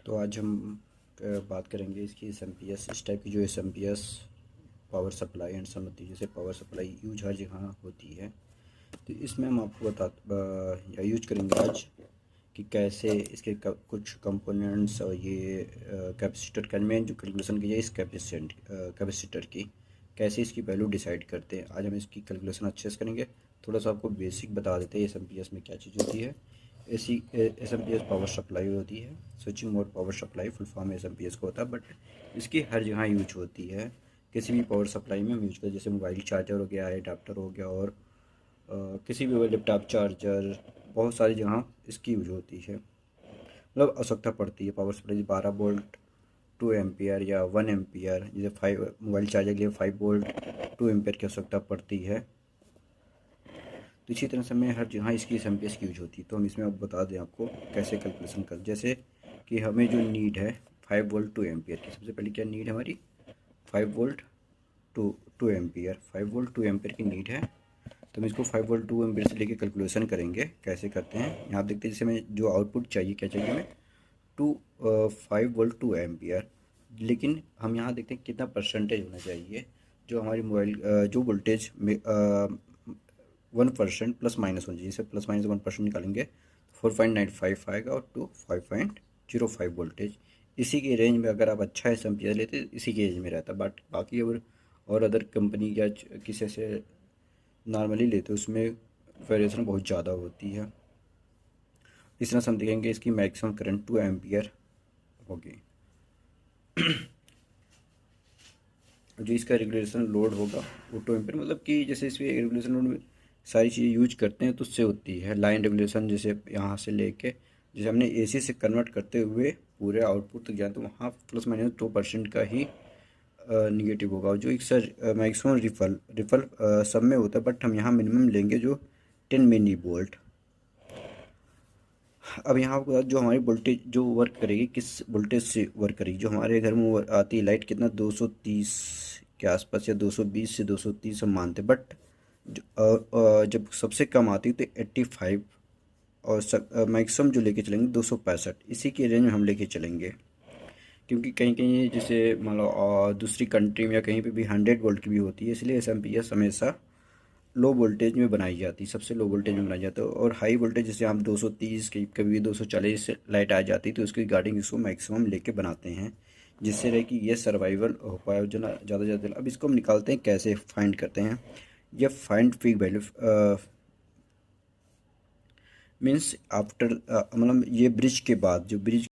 तो आज हम बात करेंगे इसकी एसएमपीएस, इस टाइप की जो एसएमपीएस पावर सप्लाई एंड सम्बन्धी जैसे पावर सप्लाई यूज हर जगह होती है। तो इसमें हम आपको या यूज करेंगे आज कि कैसे इसके कुछ कंपोनेंट्स और ये कैपेसिटर का में जो कैलकुलेशन की है इस कैपेसिटर की कैसे इसकी वैल्यू डिसाइड करते हैं। आज हम इसकी कैलकुलेशन अच्छे से करेंगे। थोड़ा सा आपको बेसिक बता देते हैं एसएमपीएस में क्या चीज़ होती है। एसएमपीएस पावर सप्लाई होती है, switching mode power supply full form SMPS को होता है, बट इसकी हर जगह यूज होती है। किसी भी पावर सप्लाई में हम यूज करते हैं, जैसे मोबाइल चार्जर हो गया, एडाप्टर हो गया, और किसी भी लैपटॉप चार्जर, बहुत सारी जगह इसकी यूज होती है। मतलब आवश्यकता पड़ती है पावर सप्लाई 12 वोल्ट 2 एम्पियर या 1 एम्पियर, जैसे 5 मोबाइल चार्जर के लिए 5 वोल्ट 2 एम्पियर की आवश्यकता पड़ती है। तो इसी तरह से हमें हर जगह इसकी एसएमपीएस की यूज होती है। तो हम इसमें अब बता दें आपको कैसे कैलकुलेशन कर, जैसे कि हमें जो नीड है 5 वोल्ट 2 एम्पियर की, सबसे पहले क्या नीड है हमारी 5 वोल्ट 2 एम्पियर, 5 वोल्ट 2 एम्पियर की नीड है। तो हम इसको 5 वोल्ट 2 एम्पियर से लेके कैलकुलेशन करेंगे। कैसे करते हैं यहाँ आप देखते हैं, जैसे हमें जो आउटपुट चाहिए, क्या चाहिए हमें 5 वोल्ट 2 एम्पियर, लेकिन हम यहाँ देखते हैं कितना परसेंटेज होना चाहिए जो हमारी मोबाइल जो वोल्टेज में 1% प्लस माइनस होनी चाहिए। जैसे प्लस माइनस 1% निकालेंगे 4.95 आएगा और टू 5.05 वोल्टेज। इसी के रेंज में अगर आप अच्छा एसएमपीएस लेते इसी के रेंज में रहता, बट बाकी और अदर कंपनी या किसी से नॉर्मली लेते उसमें वेरिएशन बहुत ज़्यादा होती है। इस तरह से हम देखेंगे इसकी मैक्सिमम करंट 2 एम्पियर होगी। जो इसका रेगुलेशन लोड होगा वो 2 एम्पियर, मतलब कि जैसे इसमें रेगुलेशन लोड में सारी चीज़ें यूज करते हैं तो उससे होती है लाइन रेगुलेशन। जैसे यहाँ से लेके जैसे हमने एसी से कन्वर्ट करते हुए पूरे आउटपुट तक जाए तो वहाँ प्लस माइनस 2% का ही निगेटिव होगा। जो एक सर मैक्सिमम रिफल सब में होता है, बट हम यहाँ मिनिमम लेंगे जो 10 मिली वोल्ट। अब यहाँ पर जो हमारी वोल्टेज जो वर्क करेगी किस वोल्टेज से वर्क करेगी, जो हमारे घर में आती है लाइट कितना 230 के आसपास या 220 से 230 हम मानते, बट जब सबसे कम आती है तो 85 और मैक्सिमम जो लेके चलेंगे 265, इसी के रेंज में हम लेके चलेंगे। क्योंकि कहीं कहीं जैसे मान लो दूसरी कंट्री में या कहीं पे भी 100 वोल्ट की भी होती है, इसलिए एसएमपीएस हमेशा लो वोल्टेज में बनाई जाती है, सबसे लो वोल्टेज में बनाई जाती है। और हाई वोल्टेज जैसे हम 230 की कभी 240 लाइट आ जाती है तो उसकी रिगार्डिंग इसको मैक्सिमम लेके बनाते हैं, जिससे रहे कि ये सर्वाइवल हो पाए जो ना ज़्यादा ज़्यादा। अब इसको हम निकालते हैं, कैसे फाइंड करते हैं। ये find peak value means after मतलब ये ब्रिज के बाद जो ब्रिज